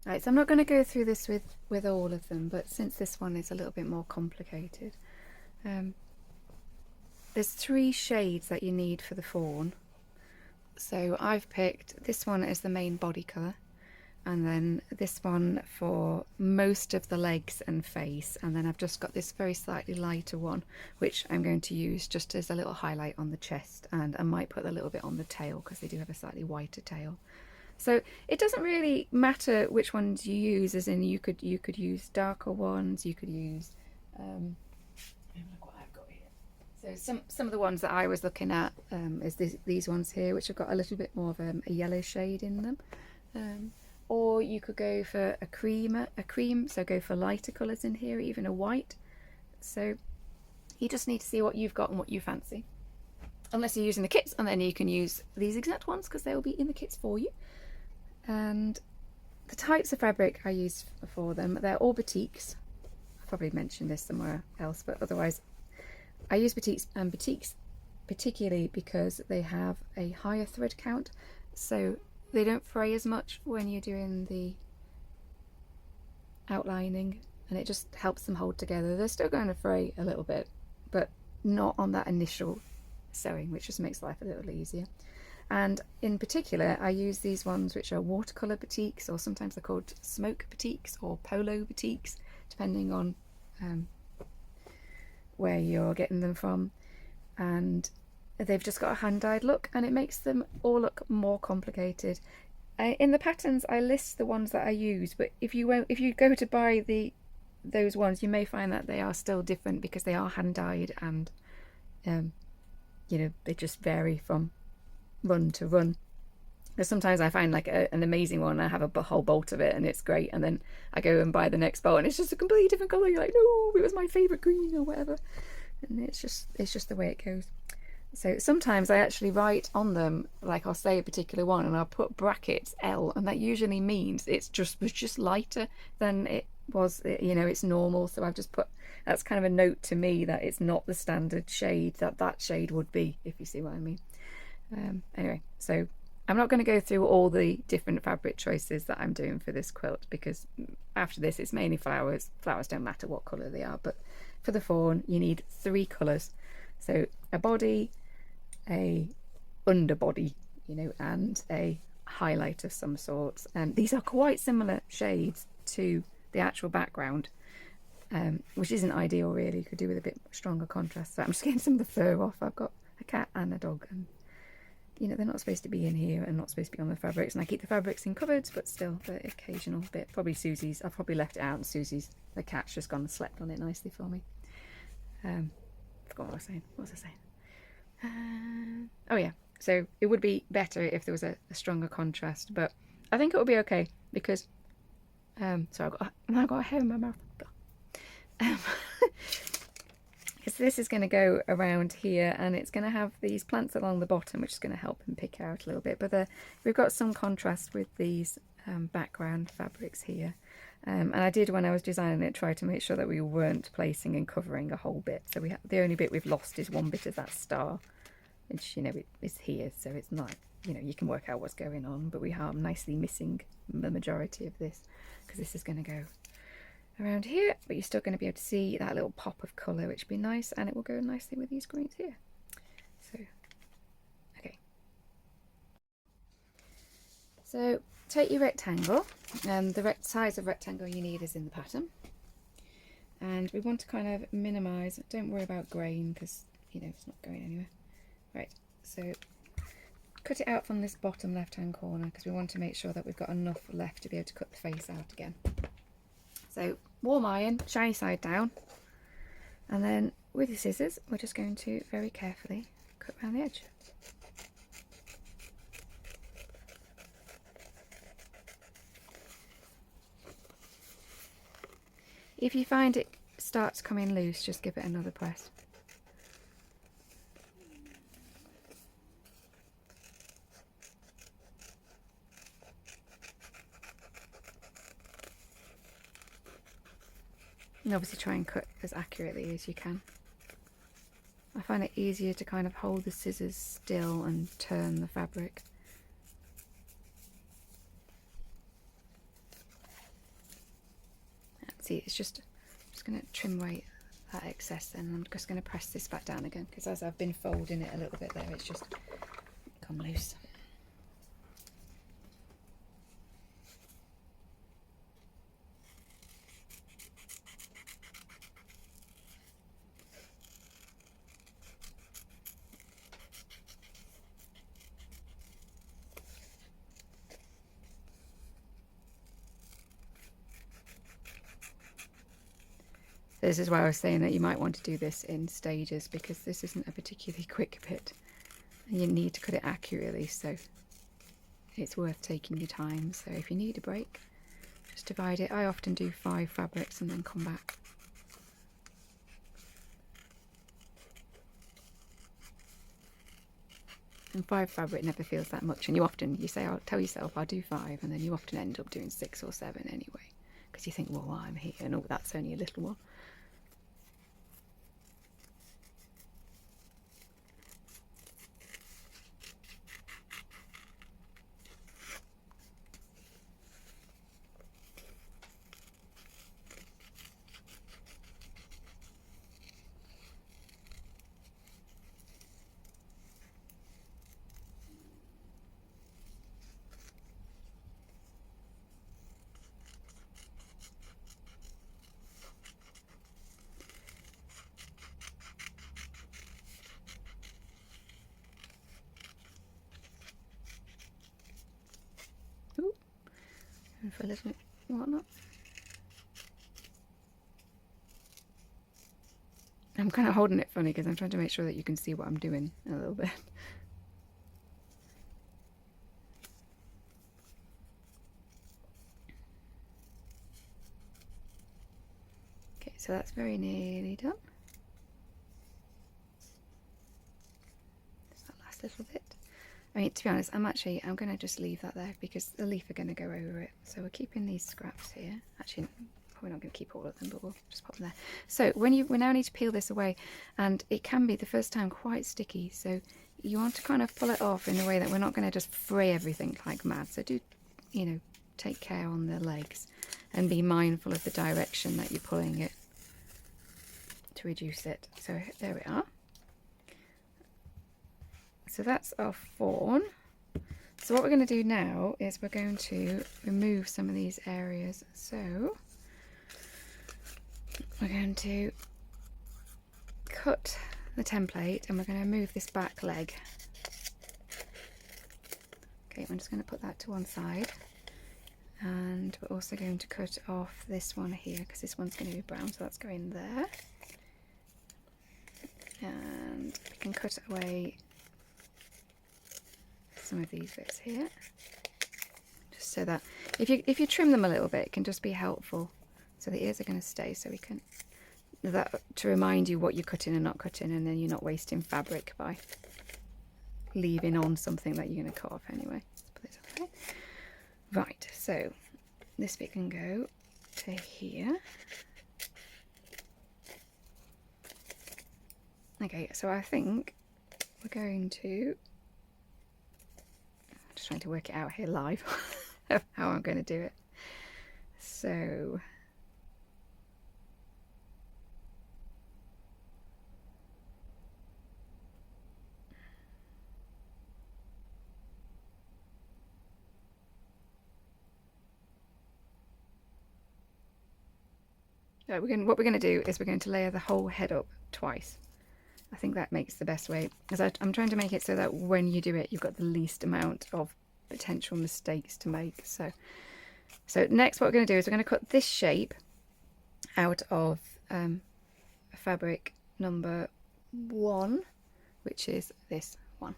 Right, so I'm not going to go through this with all of them, but since this one is a little bit more complicated, there's 3 shades that you need for the fawn. So I've picked this one as the main body colour, and then this one for most of the legs and face, and then I've just got this very slightly lighter one which I'm going to use just as a little highlight on the chest, and I might put a little bit on the tail because they do have a slightly whiter tail. So it doesn't really matter which ones you use, as in you could use darker ones, you could use look what I've got here. So some of the ones that I was looking at is these ones here, which have got a little bit more of a yellow shade in them. Or you could go for a cream, so go for lighter colours in here, even a white. So you just need to see what you've got and what you fancy. Unless you're using the kits, and then you can use these exact ones because they'll be in the kits for you. And the types of fabric I use for them, they're all batiks. I've probably mentioned this somewhere else, but otherwise I use batiks, and batiks particularly because they have a higher thread count, so they don't fray as much when you're doing the outlining, and it just helps them hold together. They're still going to fray a little bit, but not on that initial sewing, which just makes life a little easier. And in particular, I use these ones which are watercolour batiks, or sometimes they're called smoke batiks or polo batiks, depending on where you're getting them from. And they've just got a hand-dyed look, and it makes them all look more complicated. In the patterns, I list the ones that I use, but if you go to buy those ones, you may find that they are still different because they are hand-dyed, and you know, they just vary from run to run. Because sometimes I find like an amazing one, I have a whole bolt of it and it's great, and then I go and buy the next bolt and it's just a completely different colour. You're like, no, it was my favourite green or whatever. And it's just the way it goes. So sometimes I actually write on them, like I'll say a particular one and I'll put brackets L, and that usually means was just lighter than it was, you know, it's normal. So I've just put, that's kind of a note to me that it's not the standard shade that shade would be, if you see what I mean. Anyway, so I'm not going to go through all the different fabric choices that I'm doing for this quilt, because after this it's mainly flowers. Flowers don't matter what colour they are, but for the fawn you need 3 colours. So a body, a underbody, you know, and a highlight of some sort. And these are quite similar shades to the actual background, which isn't ideal really. You could do with a bit stronger contrast. So I'm just getting some of the fur off. I've got a cat and a dog, and you know, they're not supposed to be in here and not supposed to be on the fabrics, and I keep the fabrics in cupboards, but still the occasional bit. Probably Susie's, I've probably left it out, and Susie's, the cat's just gone and slept on it nicely for me. Forgot what I was saying. What was I saying? Oh yeah, so it would be better if there was a stronger contrast, but I think it would be okay because so I've got a hair in my mouth. Because this is going to go around here, and it's going to have these plants along the bottom, which is going to help them pick out a little bit. But we've got some contrast with these background fabrics here. And I did, when I was designing it, try to make sure that we weren't placing and covering a whole bit. So the only bit we've lost is one bit of that star, which, you know, is here. So it's not, you know, you can work out what's going on, but we are nicely missing the majority of this, because this is going to go around here, but you're still going to be able to see that little pop of colour, which would be nice, and it will go nicely with these greens here. So, okay. So take your rectangle, and the size of rectangle you need is in the pattern, and we want to kind of minimise, don't worry about grain because, you know, it's not going anywhere. Right, so cut it out from this bottom left hand corner, because we want to make sure that we've got enough left to be able to cut the face out again. So warm iron, shiny side down, and then with the scissors we're just going to very carefully cut around the edge. If you find it starts coming loose, just give it another press. And obviously try and cut as accurately as you can. I find it easier to kind of hold the scissors still and turn the fabric. see, it's just going to trim away that excess, and I'm just going to press this back down again, because as I've been folding it a little bit there, it's just come loose. This is why I was saying that you might want to do this in stages, because this isn't a particularly quick bit and you need to cut it accurately, so it's worth taking your time. So if you need a break, just divide it. I often do 5 fabrics and then come back. And 5 fabric never feels that much, and you say, I'll tell yourself I'll do 5, and then you often end up doing 6 or 7 anyway, because you think, well, I'm here and oh, that's only a little one. For a little bit, whatnot. I'm kind of holding it funny because I'm trying to make sure that you can see what I'm doing a little bit. Okay, so that's very nearly done. Just that last little bit. I mean, to be honest, I'm going to just leave that there because the leaf are going to go over it. So we're keeping these scraps here. Actually, probably not going to keep all of them, but we'll just pop them there. So we now need to peel this away, and it can be the first time quite sticky. So you want to kind of pull it off in a way that we're not going to just fray everything like mad. So do, take care on the legs and be mindful of the direction that you're pulling it to reduce it. So there we are. So that's our fawn. So what we're going to do now is we're going to remove some of these areas. So we're going to cut the template and we're going to move this back leg. Okay, I'm just going to put that to one side, and we're also going to cut off this one here because this one's going to be brown, so that's going there. And we can cut away some of these bits here, just so that if you trim them a little bit, it can just be helpful. So the ears are going to stay, so we can to remind you what you're cutting and not cutting, and then you're not wasting fabric by leaving on something that you're going to cut off anyway. Put this away. Right, so this bit can go to here. Okay, so I think we're going to, just trying to work it out here live of how I'm going to do it. So what we're going to do is we're going to layer the whole head up twice. I think that makes the best way, because I'm trying to make it so that when you do it, you've got the least amount of potential mistakes to make. So next what we're going to do is we're going to cut this shape out of fabric number 1, which is this one.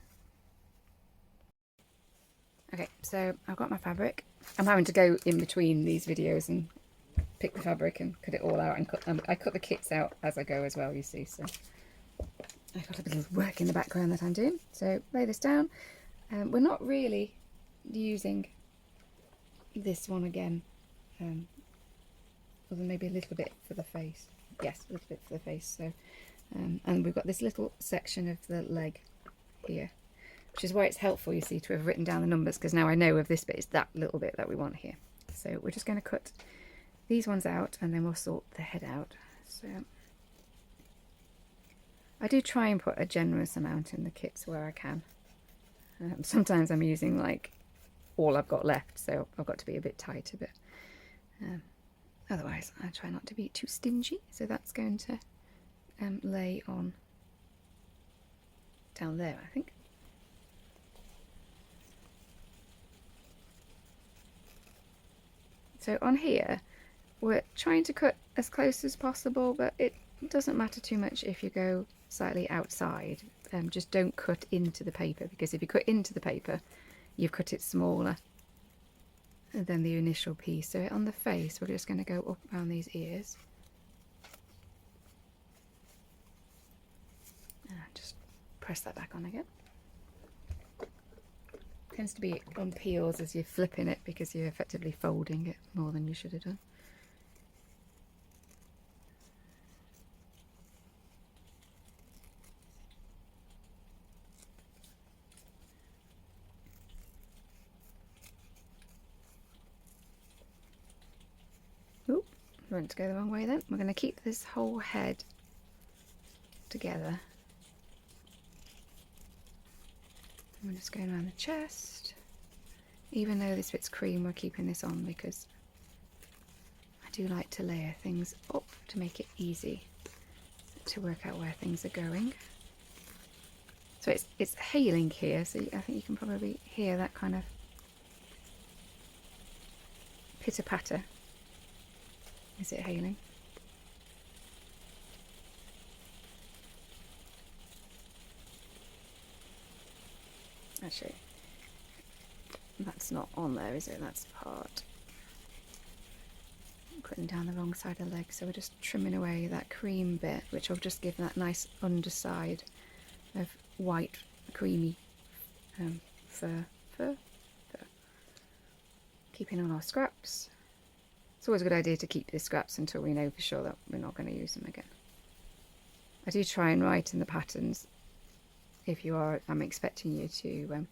Okay, so I've got my fabric. I'm having to go in between these videos and pick the fabric and cut it all out and cut them. I cut the kits out as I go as well, you see, so I've got a bit of work in the background that I'm doing. So lay this down. We're not really using this one again, other than maybe a little bit for the face. Yes, a little bit for the face. So and we've got this little section of the leg here, which is why it's helpful, you see, to have written down the numbers, because now I know of this bit is that little bit that we want here. So we're just going to cut these ones out and then we'll sort the head out. So I do try and put a generous amount in the kits where I can. Sometimes I'm using like all I've got left, so I've got to be a bit tighter, but otherwise I try not to be too stingy. So that's going to lay on down there, I think. So on here we're trying to cut as close as possible, but it doesn't matter too much if you go slightly outside. Just don't cut into the paper, because if you cut into the paper you've cut it smaller than the initial piece. So on the face we're just going to go up around these ears. Just press that back on again. Tends to be on peels as you're flipping it, because you're effectively folding it more than you should have done. Oop, went to go the wrong way then. We're going to keep this whole head together. I'm just going around the chest. Even though this bit's cream, we're keeping this on because I do like to layer things up to make it easy to work out where things are going. So it's hailing here, so I think you can probably hear that kind of pitter-patter. Is it hailing? Actually, that's not on there, is it? That's part. I'm putting down the wrong side of the leg, so we're just trimming away that cream bit, which will just give that nice underside of white, creamy fur. Keeping on our scraps. It's always a good idea to keep the scraps until we know for sure that we're not going to use them again. I do try and write in the patterns, if you are, I'm expecting you to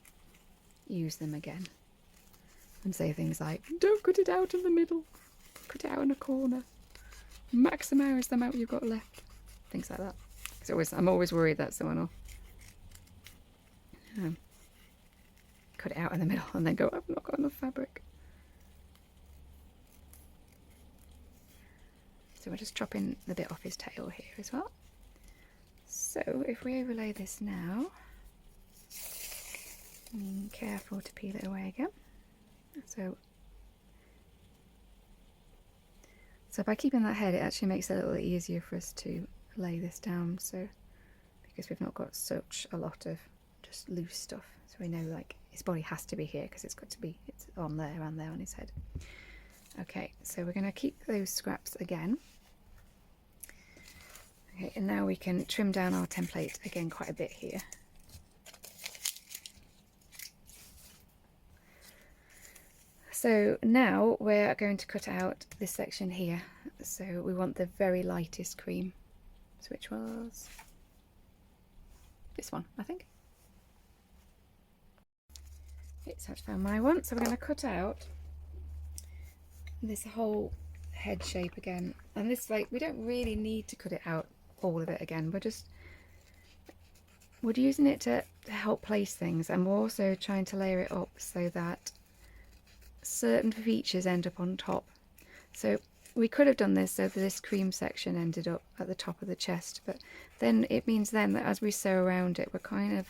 use them again, and say things like, don't cut it out in the middle, cut it out in a corner, maximise the amount you've got left, things like that. Because I'm always worried that someone will cut it out in the middle and then go, I've not got enough fabric. So we're just chopping the bit off his tail here as well. So if we overlay this now, being careful to peel it away again. So by keeping that head, it actually makes it a little easier for us to lay this down. So because we've not got such a lot of just loose stuff, so we know like his body has to be here because it's on there and there on his head. Okay, so we're going to keep those scraps again. Okay, and now we can trim down our template again quite a bit here. So now we're going to cut out this section here. So we want the very lightest cream, which was this one, I think. Okay, so I've found my one. So we're going to cut out this whole head shape again. And this, like, we don't really need to cut it out, all of it again. We're using it to help place things, and we're also trying to layer it up so that certain features end up on top. So we could have done this so that this cream section ended up at the top of the chest, but then it means then that as we sew around it, we're kind of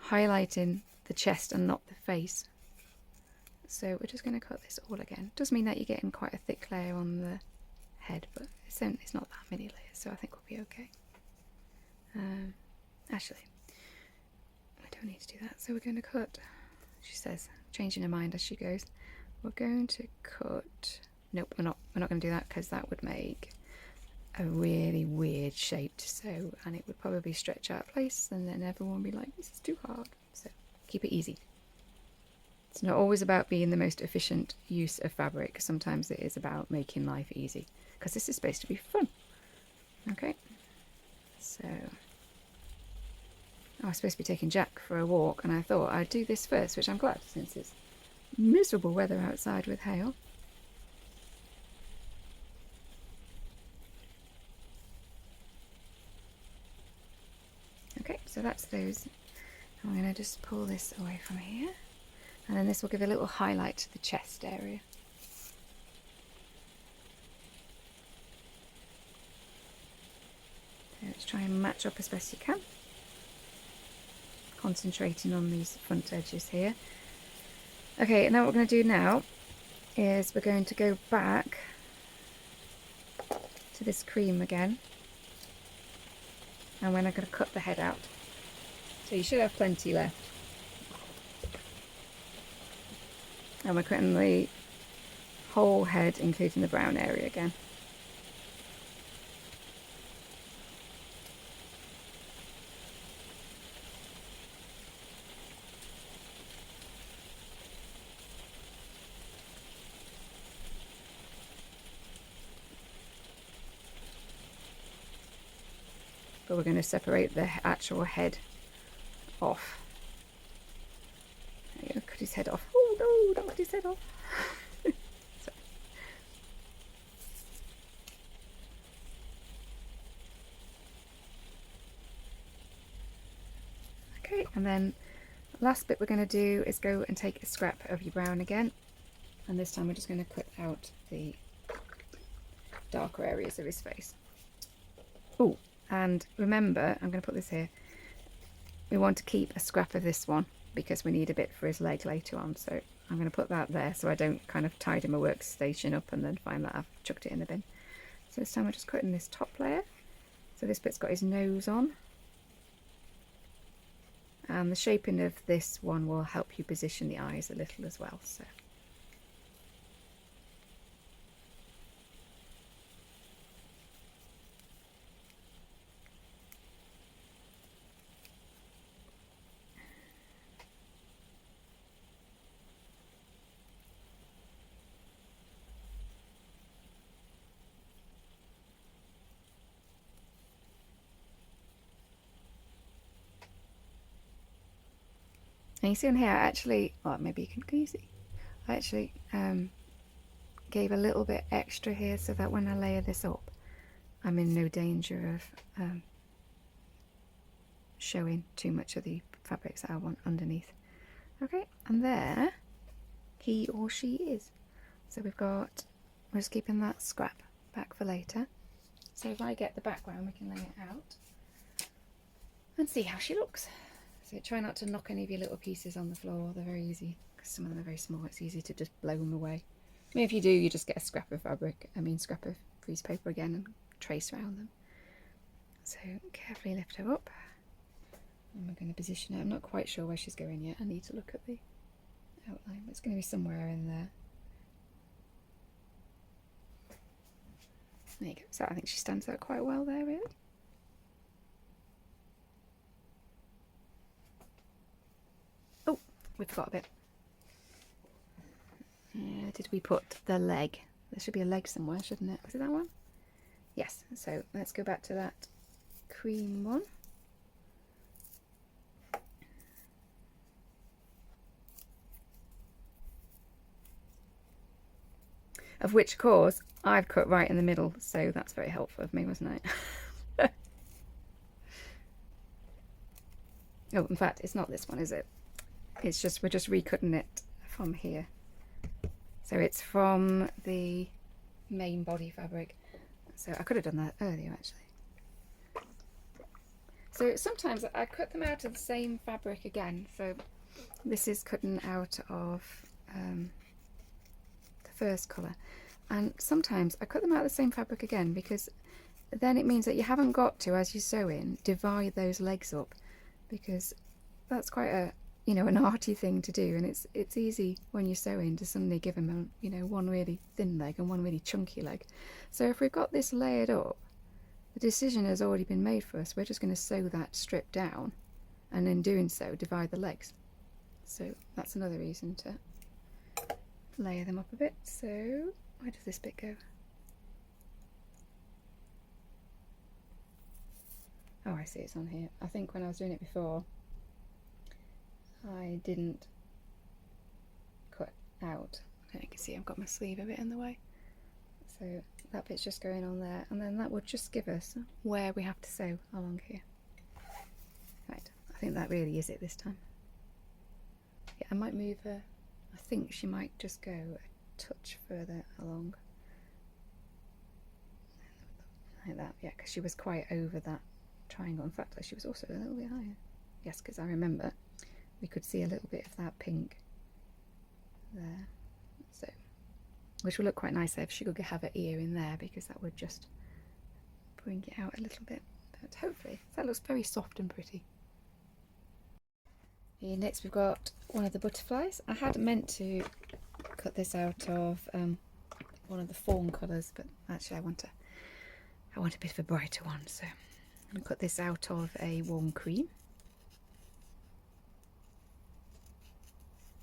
highlighting the chest and not the face. So we're just going to cut this all again. Does mean that you're getting quite a thick layer on the head, but it's not that many layers, so I think we'll be okay. Actually, I don't need to do that. So we're going to cut, she says, changing her mind as she goes, we're going to cut, nope, we're not going to do that because that would make a really weird shape to sew, and it would probably stretch out of place, and then everyone would be like, this is too hard. So keep it easy. It's not always about being the most efficient use of fabric. Sometimes it is about making life easy, because this is supposed to be fun. Okay, so I was supposed to be taking Jack for a walk, and I thought I'd do this first, which I'm glad, since it's miserable weather outside with hail. So that's those. I'm going to just pull this away from here, and then this will give a little highlight to the chest area. So let's try and match up as best you can, concentrating on these front edges here. Okay, now what we're going to do now is we're going to go back to this cream again, and we're going to cut the head out. So you should have plenty left. And we're cutting the whole head, including the brown area again. But we're going to separate the actual head off. There you go, cut his head off. Oh no, don't cut his head off. Okay, and then the last bit we're going to do is go and take a scrap of your brown again, and this time we're just going to cut out the darker areas of his face. Oh, and remember, I'm going to put this here, we want to keep a scrap of this one because we need a bit for his leg later on, so I'm going to put that there so I don't kind of tidy my workstation up and then find that I've chucked it in the bin. So this time we're just cutting this top layer. So this bit's got his nose on, and the shaping of this one will help you position the eyes a little as well. So and you see on here, I actually, well, maybe can you see? I actually gave a little bit extra here so that when I layer this up, I'm in no danger of showing too much of the fabrics that I want underneath. Okay, and there he or she is. So we're just keeping that scrap back for later. So if I get the background, we can lay it out and see how she looks. So try not to knock any of your little pieces on the floor. They're very easy, because some of them are very small. It's easy to just blow them away. I mean, if you do, you just get a scrap of scrap of grease paper again and trace around them. So carefully lift her up. And we're going to position her. I'm not quite sure where she's going yet. I need to look at the outline. It's going to be somewhere in there. There you go. So I think she stands out quite well there, really. Oh, we forgot a bit. Did we put the leg? There should be a leg somewhere, shouldn't it? Was it that one? Yes. So let's go back to that cream one. Of which, of course, I've cut right in the middle, so that's very helpful of me, wasn't it? Oh, in fact, it's not this one, is it? It's just, we're just recutting it from here. So it's from the main body fabric. So I could have done that earlier, actually. So sometimes I cut them out of the same fabric again. So this is cutting out of the first colour. And sometimes I cut them out of the same fabric again, because then it means that you haven't got to, as you sew in, divide those legs up, because that's quite a, you know, an arty thing to do, and it's easy when you're sewing to suddenly give them a, you know, one really thin leg and one really chunky leg. So if we've got this layered up, the decision has already been made for us. We're just going to sew that strip down, and in doing so divide the legs. So that's another reason to layer them up a bit. So where does this bit go? Oh, I see, it's on here. I think when I was doing it before, I didn't cut out. You can see I've got my sleeve a bit in the way. So that bit's just going on there, and then that would just give us where we have to sew along here. Right, think that really is it this time. Yeah, I might move her. I think she might just go a touch further along. Like that, yeah, because she was quite over that triangle. In fact, she was also a little bit higher. Yes, because I remember we could see a little bit of that pink there. So, which will look quite nice if she could have her ear in there, because that would just bring it out a little bit. But hopefully, that looks very soft and pretty. Here next we've got one of the butterflies. I had meant to cut this out of one of the fawn colours, but actually I want a bit of a brighter one, so I'm going to cut this out of a warm cream.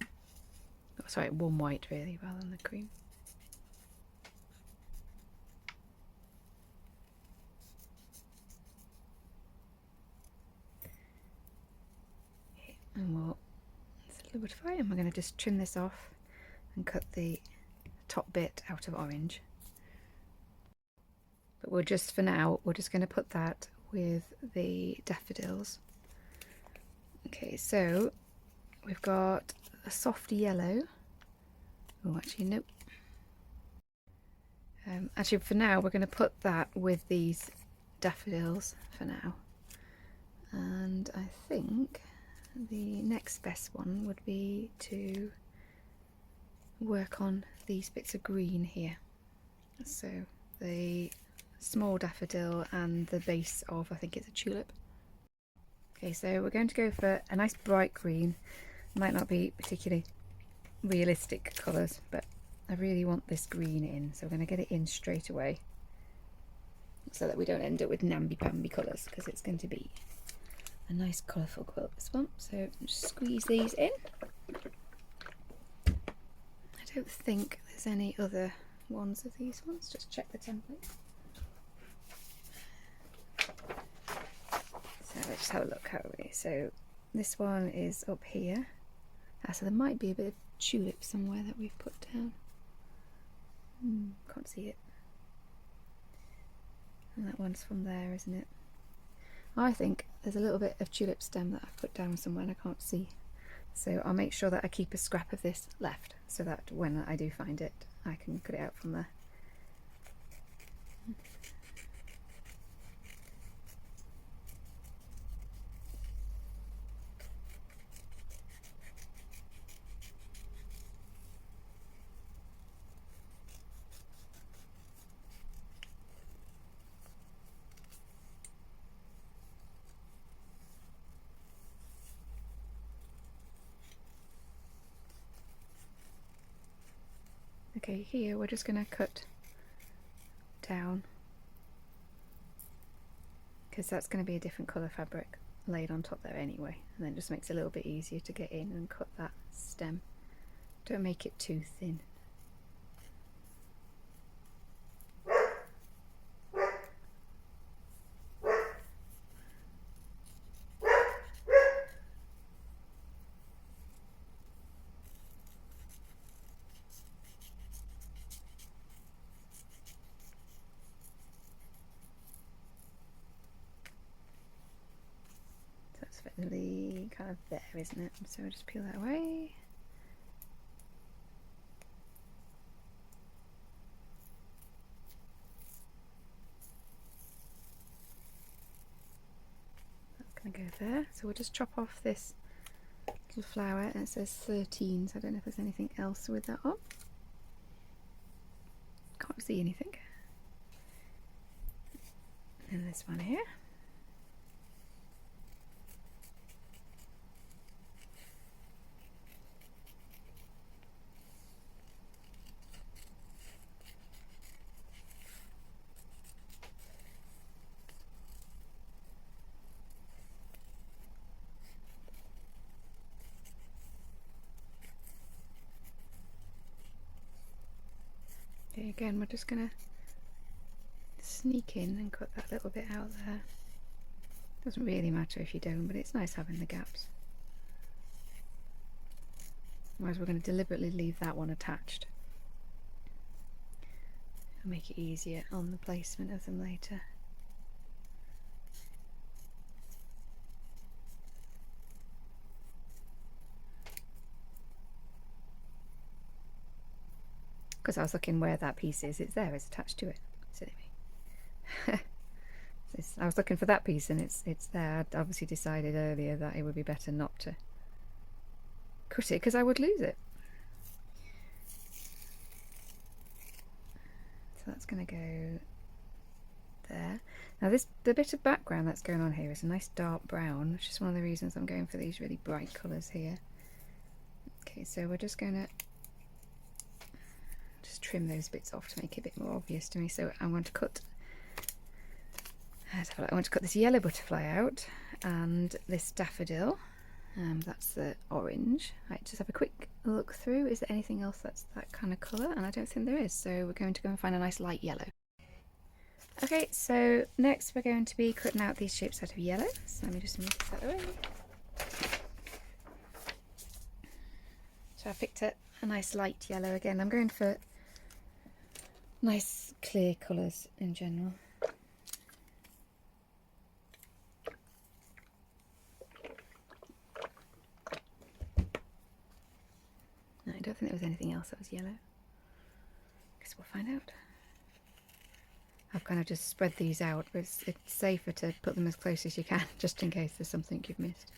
Oh, sorry, warm white really, rather than the cream. And it's a little butterfly, and we're going to just trim this off and cut the top bit out of orange. But we're just, for now, we're just going to put that with the daffodils. Okay, so we've got a soft yellow. Oh, actually, nope. Actually, for now, we're going to put that with these daffodils for now. And I think the next best one would be to work on these bits of green here. So the small daffodil and the base of, I think it's a tulip. Okay, so we're going to go for a nice bright green. Might not be particularly realistic colours, but I really want this green in, so we're going to get it in straight away so that we don't end up with namby-pamby colours, because it's going to be a nice colourful quilt, this one. So just squeeze these in. I don't think there's any other ones of these ones, just check the template. So let's just have a look, how are we? So this one is up here. So there might be a bit of tulip somewhere that we've put down. Can't see it. And that one's from there, isn't it? I think there's a little bit of tulip stem that I've put down somewhere and I can't see. So I'll make sure that I keep a scrap of this left, so that when I do find it, I can cut it out from there. Okay, here we're just going to cut down, because that's going to be a different colour fabric laid on top there anyway, and then it just makes it a little bit easier to get in and cut that stem. Don't make it too thin. Really kind of there, isn't it? So we'll just peel that away. That's going to go there. So we'll just chop off this little flower, and it says 13, so I don't know if there's anything else with that on. Can't see anything. And this one here. Okay, again, we're just going to sneak in and cut that little bit out there. Doesn't really matter if you don't, but it's nice having the gaps. Otherwise we're going to deliberately leave that one attached. It'll make it easier on the placement of them later. because I was looking where that piece is. It's there, it's attached to it. Silly me. I was looking for that piece and it's there. I'd obviously decided earlier that it would be better not to cut it because I would lose it. So that's going to go there. Now the bit of background that's going on here is a nice dark brown, which is one of the reasons I'm going for these really bright colours here. Okay, so we're just going to trim those bits off to make it a bit more obvious to me. So I'm going to cut this yellow butterfly out and this daffodil. That's the orange. Right, just have a quick look through. Is there anything else that's that kind of colour? And I don't think there is, so we're going to go and find a nice light yellow. Okay, so next we're going to be cutting out these shapes out of yellow. So let me just move this out of the way. So I picked a nice light yellow again. I'm going for nice clear colours in general. No, I don't think there was anything else that was yellow. Guess we'll find out. I've kind of just spread these out, but it's safer to put them as close as you can, just in case there's something you've missed.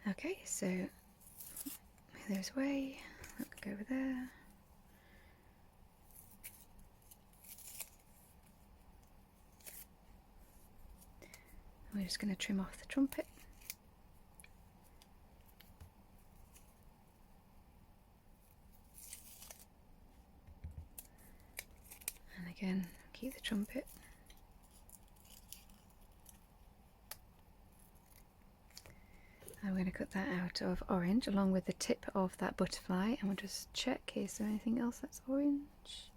Okay, so move those away. That could go over there. We're just going to trim off the trumpet. And again, keep the trumpet. I'm going to cut that out of orange along with the tip of that butterfly, and we'll just check, is there anything else that's orange?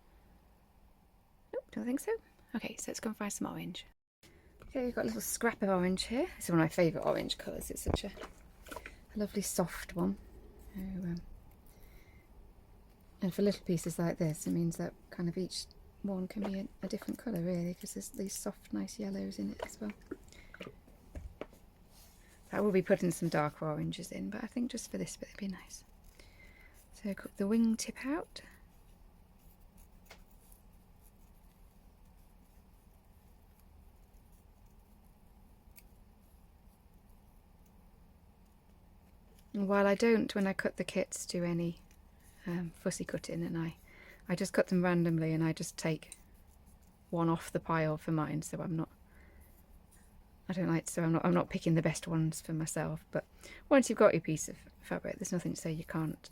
Nope, don't think so. Okay, so let's go and find some orange. Okay, we've got a little scrap of orange here. This is one of my favourite orange colours. It's such a lovely soft one. And for little pieces like this, it means that kind of each one can be a different colour really, because there's these soft nice yellows in it as well. I will be putting some darker oranges in, but I think just for this bit it'd be nice. So cut the wing tip out. And while I don't, when I cut the kits, do any fussy cutting, and I just cut them randomly, and I just take one off the pile for mine, so I'm not picking the best ones for myself. But once you've got your piece of fabric, there's nothing to say you can't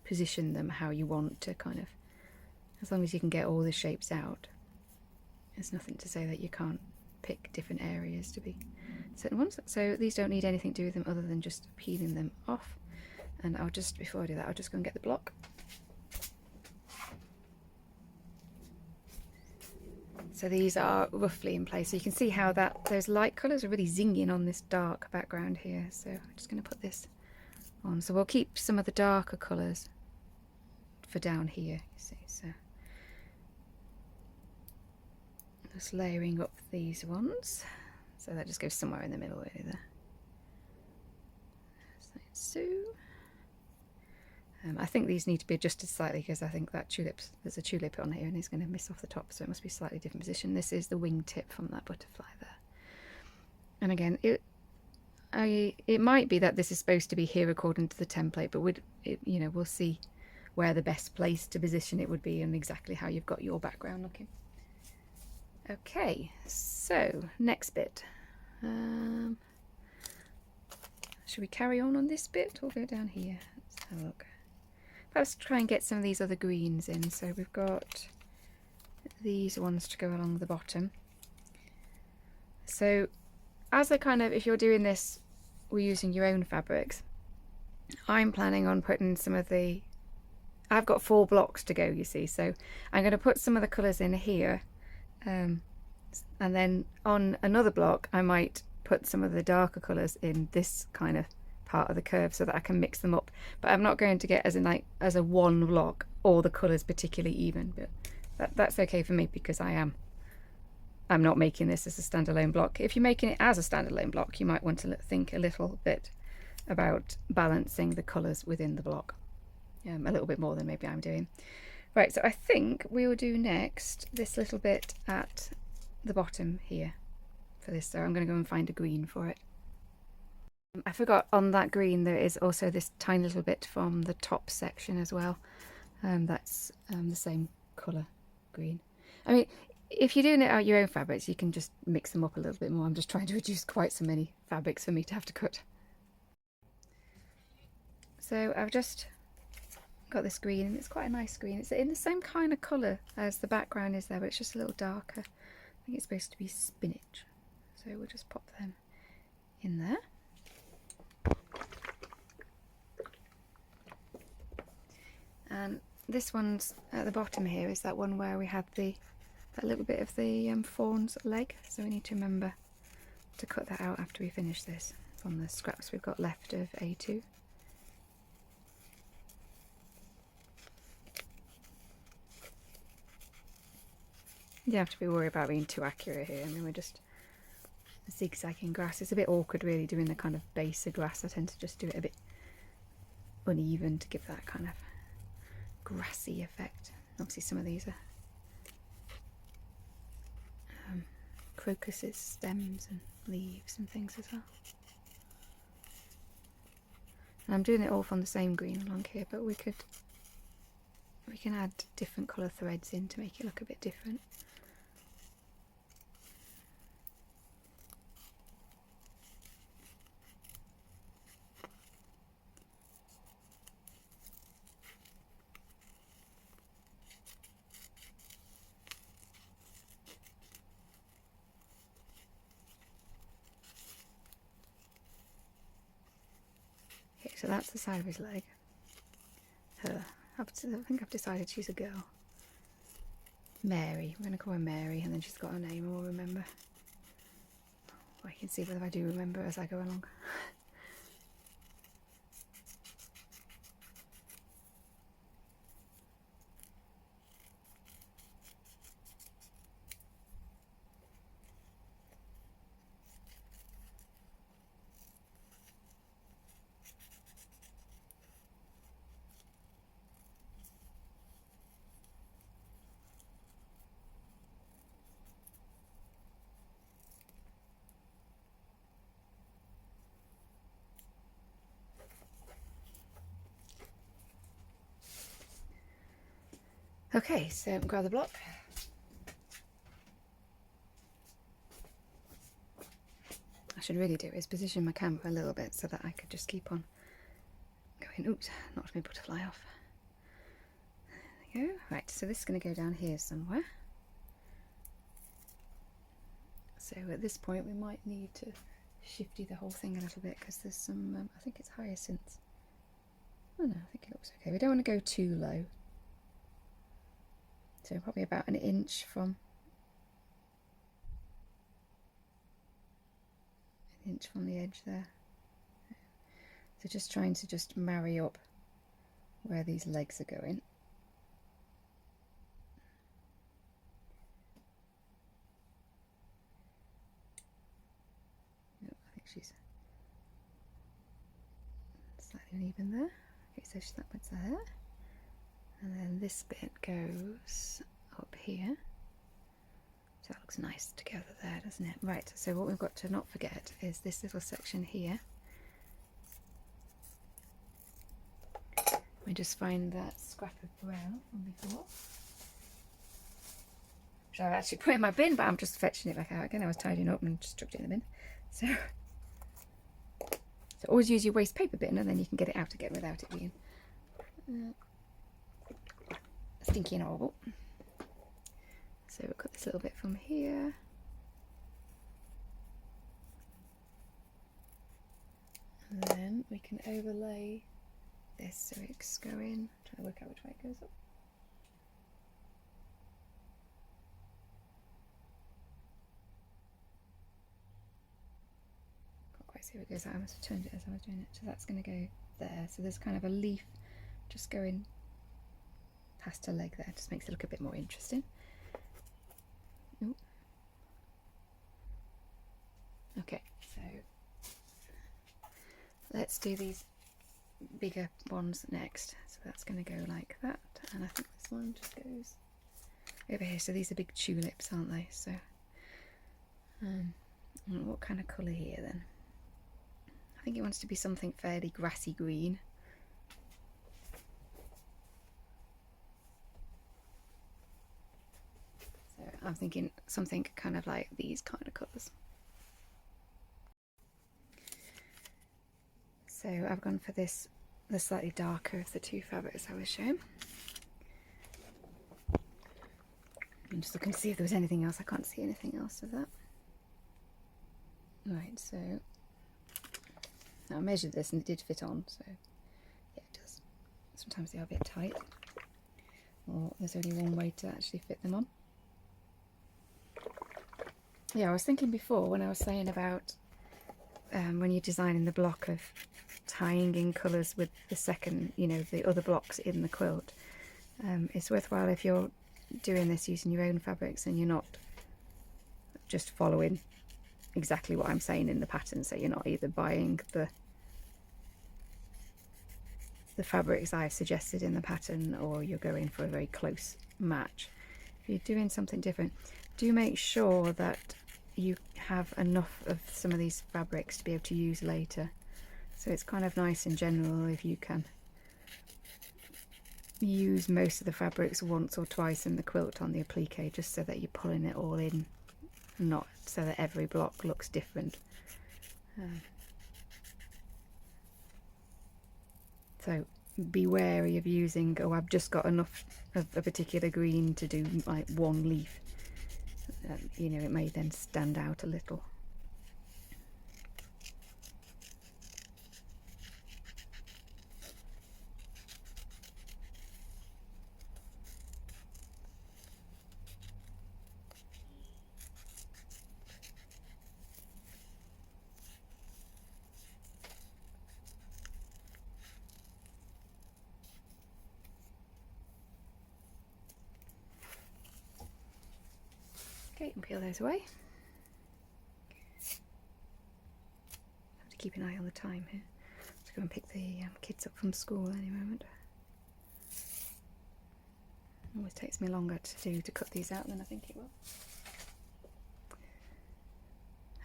position them how you want to, kind of, as long as you can get all the shapes out. There's nothing to say that you can't pick different areas to be certain ones. So these don't need anything to do with them other than just peeling them off. And I'll just, before I do that, I'll just go and get the block. So these are roughly in place. So you can see how those light colours are really zinging on this dark background here. So I'm just going to put this on. So we'll keep some of the darker colours for down here, you see. So just layering up these ones. So that just goes somewhere in the middle really there. So I think these need to be adjusted slightly, because I think that there's a tulip on here and it's going to miss off the top, so it must be slightly different position. This is the wing tip from that butterfly there. And again, it might be that this is supposed to be here according to the template, but we'll see where the best place to position it would be and exactly how you've got your background looking. Okay, so next bit. Should we carry on this bit or go down here? Let's have a look. Let's try and get some of these other greens in. So we've got these ones to go along the bottom. So as a kind of, if you're doing this, we're using your own fabrics. I'm planning on putting some of the, I've got 4 blocks to go, you see, so I'm going to put some of the colours in here, and then on another block I might put some of the darker colours in this kind of part of the curve so that I can mix them up. But I'm not going to get as a one block all the colours particularly even, but that's okay for me because I'm not making this as a standalone block. If you're making it as a standalone block, you might want to think a little bit about balancing the colours within the block, a little bit more than maybe I'm doing. Right, so I think we will do next this little bit at the bottom here for this, so I'm going to go and find a green for it. I forgot on that green there is also this tiny little bit from the top section as well, that's the same colour green. I mean, if you're doing it out your own fabrics, you can just mix them up a little bit more. I'm just trying to reduce quite so many fabrics for me to have to cut. So I've just got this green, and it's quite a nice green. It's in the same kind of colour as the background is there, but it's just a little darker. I think it's supposed to be spinach. So we'll just pop them in there. And this one's at the bottom here is that one where we had that little bit of the fawn's leg, so we need to remember to cut that out after we finish this from the scraps we've got left of A2. You don't have to be worried about being too accurate here. I mean, we're just zigzagging grass. It's a bit awkward really doing the kind of base of grass. I tend to just do it a bit uneven to give that kind of grassy effect. Obviously some of these are crocuses, stems and leaves and things as well. And I'm doing it all from the same green along here, but we can add different colour threads in to make it look a bit different. Okay, so that's the side of his leg. Her. I think I've decided she's a girl. Mary. We're going to call her Mary, and then she's got her name, and we'll remember. I can see whether I do remember as I go along. Okay, so grab the block. I should really do is position my camera a little bit so that I could just keep on going. Oops, knocked my butterfly off. There we go. Right, so this is going to go down here somewhere. So at this point we might need to shifty the whole thing a little bit because there's some, I think it's hyacinths. Oh no, I think it looks okay. We don't want to go too low. So probably about an inch from the edge there. So just trying to just marry up where these legs are going. Oh, I think she's slightly uneven there. Okay, so that puts there. And then this bit goes up here. So that looks nice together there, doesn't it? Right, so what we've got to not forget is this little section here. We just find that scrap of brown from before, which I've actually put in my bin, but I'm just fetching it back out again. I was tidying up and just chucked it in the bin. So always use your waste paper bin, and then you can get it out again without it being stinky and horrible. So we've got this little bit from here. And then we can overlay this so it's going. Trying to work out which way it goes up. Can't quite see where it goes out. I must have turned it as I was doing it. So that's going to go there. So there's kind of a leaf just going past her leg there. Just makes it look a bit more interesting. Ooh. Okay, so let's do these bigger ones next. So that's going to go like that, and I think this one just goes over here. So these are big tulips, aren't they? So what kind of colour here then? I think it wants to be something fairly grassy green. So I'm thinking something kind of like these kind of colours. So I've gone for this, the slightly darker of the two fabrics I was showing. I'm just looking to see if there was anything else. I can't see anything else of that. Right, so now I measured this and it did fit on, so yeah, it does. Sometimes they are a bit tight, or there's only one way to actually fit them on. Yeah, I was thinking before when I was saying about when you're designing the block of tying in colours with the second, you know, the other blocks in the quilt, it's worthwhile if you're doing this using your own fabrics and you're not just following exactly what I'm saying in the pattern. So you're not either buying the fabrics I've suggested in the pattern, or you're going for a very close match. If you're doing something different, do make sure that you have enough of some of these fabrics to be able to use later. So it's kind of nice in general if you can use most of the fabrics once or twice in the quilt on the applique, just so that you're pulling it all in, not so that every block looks different. So be wary of using, oh, I've just got enough of a particular green to do like one leaf. You know, it may then stand out a little. Okay, and peel those away. Have to keep an eye on the time here. Let's go and pick the kids up from school any moment. Always takes me longer to cut these out than I think it will.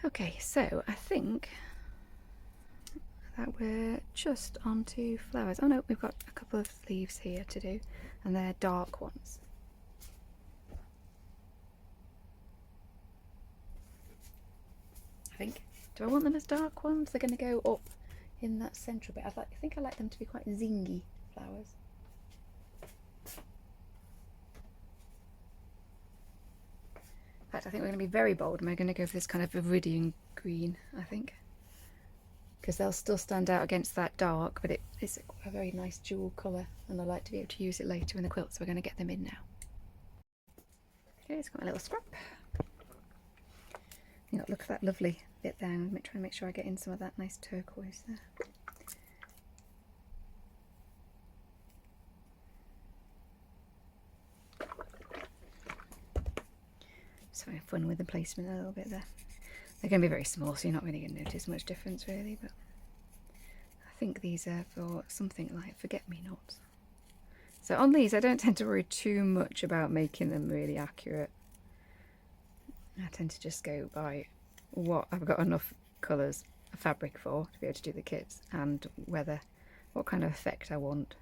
Okay, so I think that we're just onto flowers. Oh no, we've got a couple of leaves here to do, and they're dark ones. I think. Do I want them as dark ones? They're going to go up in that central bit. I think I like them to be quite zingy flowers. In fact, I think we're going to be very bold and we're going to go for this kind of iridium green, I think. Because they'll still stand out against that dark, but it's a very nice jewel colour, and I like to be able to use it later in the quilt, so we're going to get them in now. Okay, it's got my little scrap. You know, look at that lovely bit there. I'm trying to make sure I get in some of that nice turquoise there. Just having fun with the placement a little bit there. They're going to be very small, so you're not really going to notice much difference really, but I think these are for something like forget-me-nots. So on these I don't tend to worry too much about making them really accurate. I tend to just go by what I've got enough colours of fabric for to be able to do the kits, and what kind of effect I want.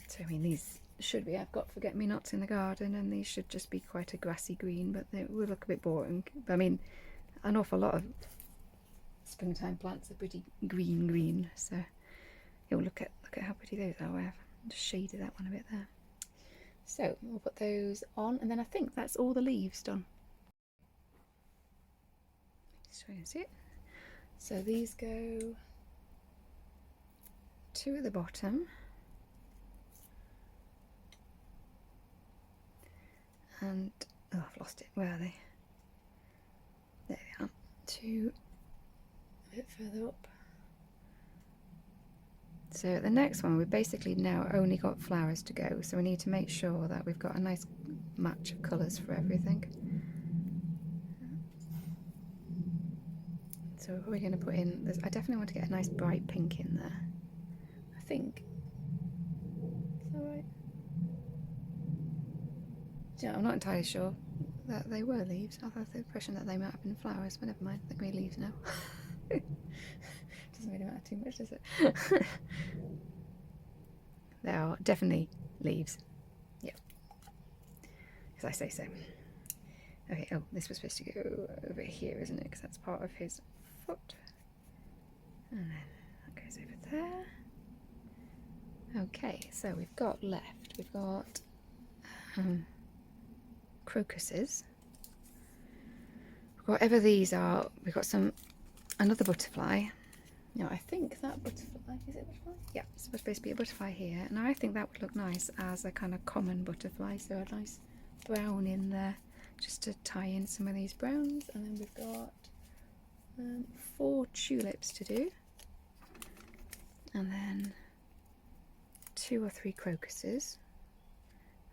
So I mean, these should be, I've got forget-me-nots in the garden, and these should just be quite a grassy green, but they will look a bit boring. But I mean, an awful lot of springtime plants are pretty green, so you'll look at how pretty those are. I've just shaded that one a bit there. So we'll put those on, and then I think that's all the leaves done. So you can see it. So these go 2 at the bottom, and oh, I've lost it. Where are they? There they are. 2 a bit further up. So the next one, we've basically now only got flowers to go, so we need to make sure that we've got a nice match of colours for everything. So we're probably going to put in, I definitely want to get a nice bright pink in there, I think. Is that right? Yeah, I'm not entirely sure that they were leaves. I had the impression that they might have been flowers, but never mind, they're going to be leaves now. Doesn't really matter too much, does it? They are definitely leaves. Yeah. As I say so. Okay, oh, this was supposed to go over here, isn't it? Because that's part of his foot. And then that goes over there. Okay, so we've got crocuses. Whatever these are, we've got another butterfly. Now I think that butterfly, is it a butterfly? Yeah, it's supposed to be a butterfly here, and I think that would look nice as a kind of common butterfly, so a nice brown in there, just to tie in some of these browns. And then we've got 4 tulips to do, and then 2 or 3 crocuses,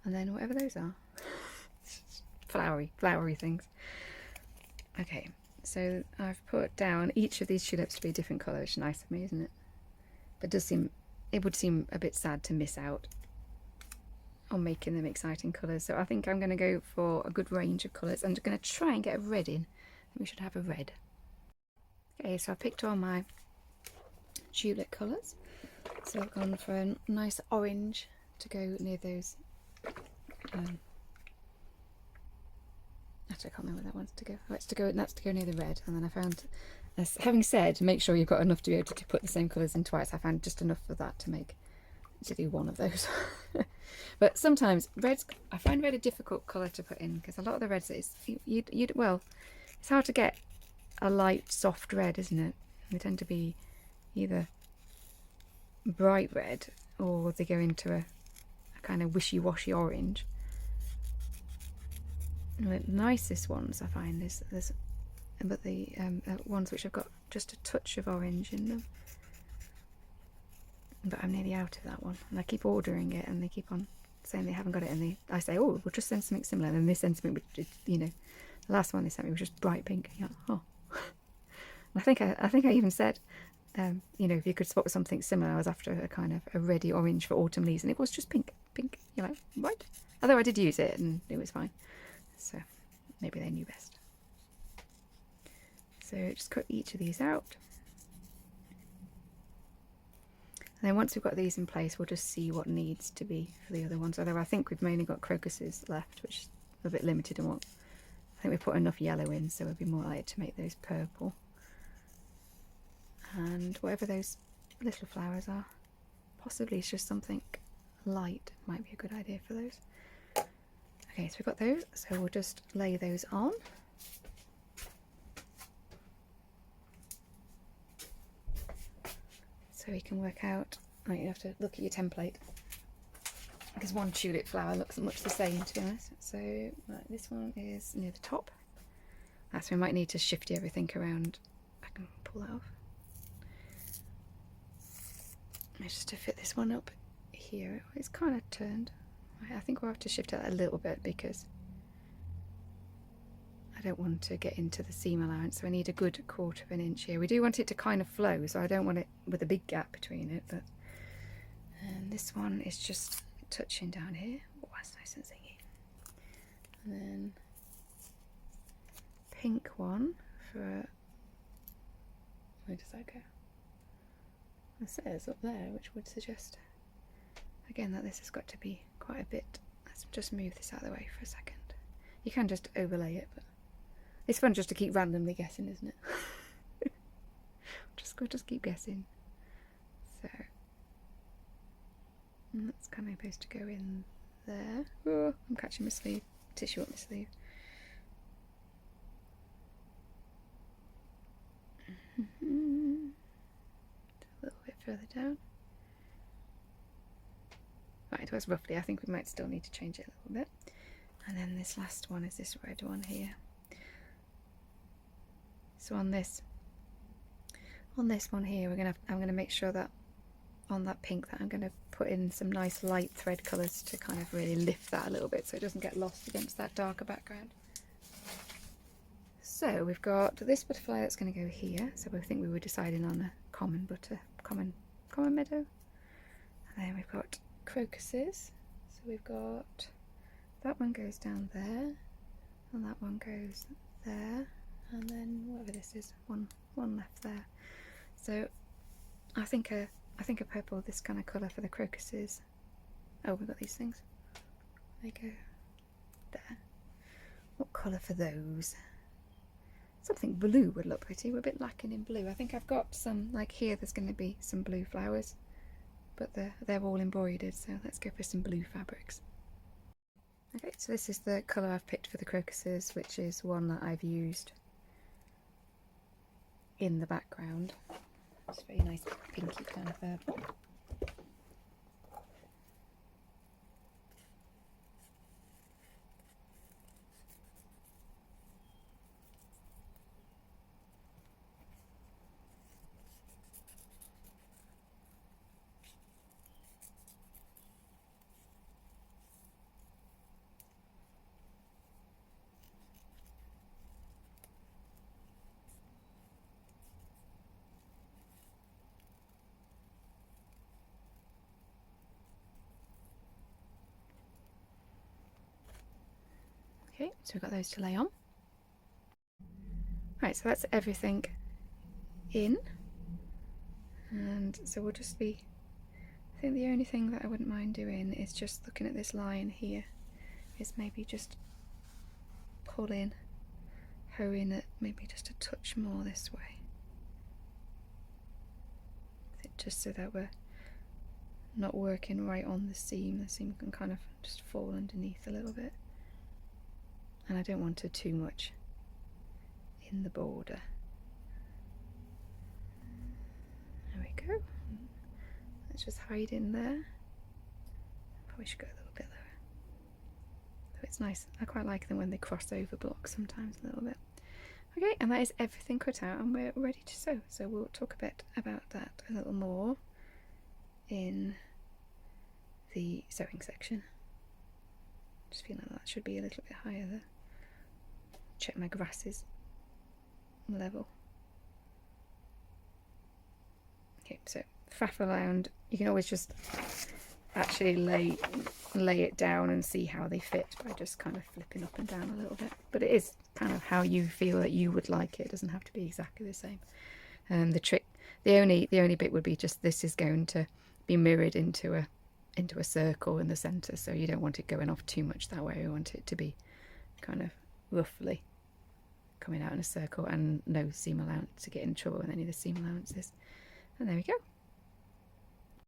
and then whatever those are. flowery things. Okay, so I've put down each of these tulips to be a different colour, which is nice of me, isn't it? But it would seem a bit sad to miss out on making them exciting colours. So I think I'm going to go for a good range of colours. I'm going to try and get a red in. We should have a red. Okay, so I picked all my tulip colours. So I've gone for a nice orange to go near those. Actually, I can't remember where that one's to go. Oh, that's to go near the red. And then I found, having said, make sure you've got enough to be able to put the same colours in twice. I found just enough for that to do one of those. But sometimes I find red a difficult colour to put in, because a lot of the reds well, it's hard to get a light, soft red, isn't it? They tend to be either bright red, or they go into a kind of wishy-washy orange. And the nicest ones I find is the ones which have got just a touch of orange in them. But I'm nearly out of that one, and I keep ordering it, and they keep on saying they haven't got it, and I say, oh, we'll just send something similar, and then they send something, the last one they sent me was just bright pink. Like, oh. I think I even said, if you could swap something similar. I was after a kind of a reddy orange for autumn leaves, and it was just pink. You're like, right? Although I did use it, and it was fine. So maybe they knew best. So just cut each of these out. And then once we've got these in place, we'll just see what needs to be for the other ones. Although I think we've mainly got crocuses left, which is a bit limited in what. I think we put enough yellow in, so we'll be more likely to make those purple. And whatever those little flowers are, possibly it's just something light, might be a good idea for those. Okay, so we've got those, so we'll just lay those on. So we can work out, right, you have to look at your template, because one tulip flower looks much the same, to be honest. So right, this one is near the top. That's, we might need to shift everything around. I can pull that off. Just to fit this one up here. It's kind of turned. I think we'll have to shift it a little bit, because I don't want to get into the seam allowance, so I need a good 1/4 of an inch here. We do want it to kind of flow, so I don't want it with a big gap between it. But and this one is just touching down here. Oh, that's nice and zingy. And then pink one for, where does that go? It says up there, which would suggest again that this has got to be quite a bit. Let's just move this out of the way for a second. You can just overlay it, but it's fun just to keep randomly guessing, isn't it? Just keep guessing. So that's kind of supposed to go in there. Oh, I'm catching my sleeve. Tissue up my sleeve. A little bit further down. Right, it was roughly. I think we might still need to change it a little bit. And then this last one is this red one here. So on this one here, I'm gonna make sure that on that pink that I'm gonna put in some nice light thread colours to kind of really lift that a little bit so it doesn't get lost against that darker background. So we've got this butterfly that's going to go here. So I think we were deciding on a common meadow. And then we've got crocuses. So we've got that one goes down there, and that one goes there, and then whatever this is, one left there. So I think a purple, this kind of colour for the crocuses. Oh, we've got these things. They go there. What colour for those? Something blue would look pretty. We're a bit lacking in blue. I think I've got some, like here there's going to be some blue flowers, but they're all embroidered, so let's go for some blue fabrics. Okay, so this is the colour I've picked for the crocuses, which is one that I've used in the background. It's a very nice pinky kind of purple. Okay, so we've got those to lay on. Right, so that's everything in. And so we'll just be, I think the only thing that I wouldn't mind doing is just looking at this line here, is maybe just pull in, hoe in it maybe just a touch more this way. Just so that we're not working right on the seam can kind of just fall underneath a little bit. And I don't want it too much in the border. There we go. Let's just hide in there. Probably should go a little bit lower. So it's nice. I quite like them when they cross over blocks sometimes a little bit. Okay, and that is everything cut out and we're ready to sew. So we'll talk a bit about that a little more in the sewing section. Just feeling like that should be a little bit higher there. Check my grasses level. Okay, so faff around. You can always just actually lay it down and see how they fit by just kind of flipping up and down a little bit. But it is kind of how you feel that you would like it. It doesn't have to be exactly the same. The only bit would be just this is going to be mirrored into a circle in the centre, so you don't want it going off too much that way. We want it to be kind of roughly coming out in a circle and no seam allowance to get in trouble with any of the seam allowances. And there we go.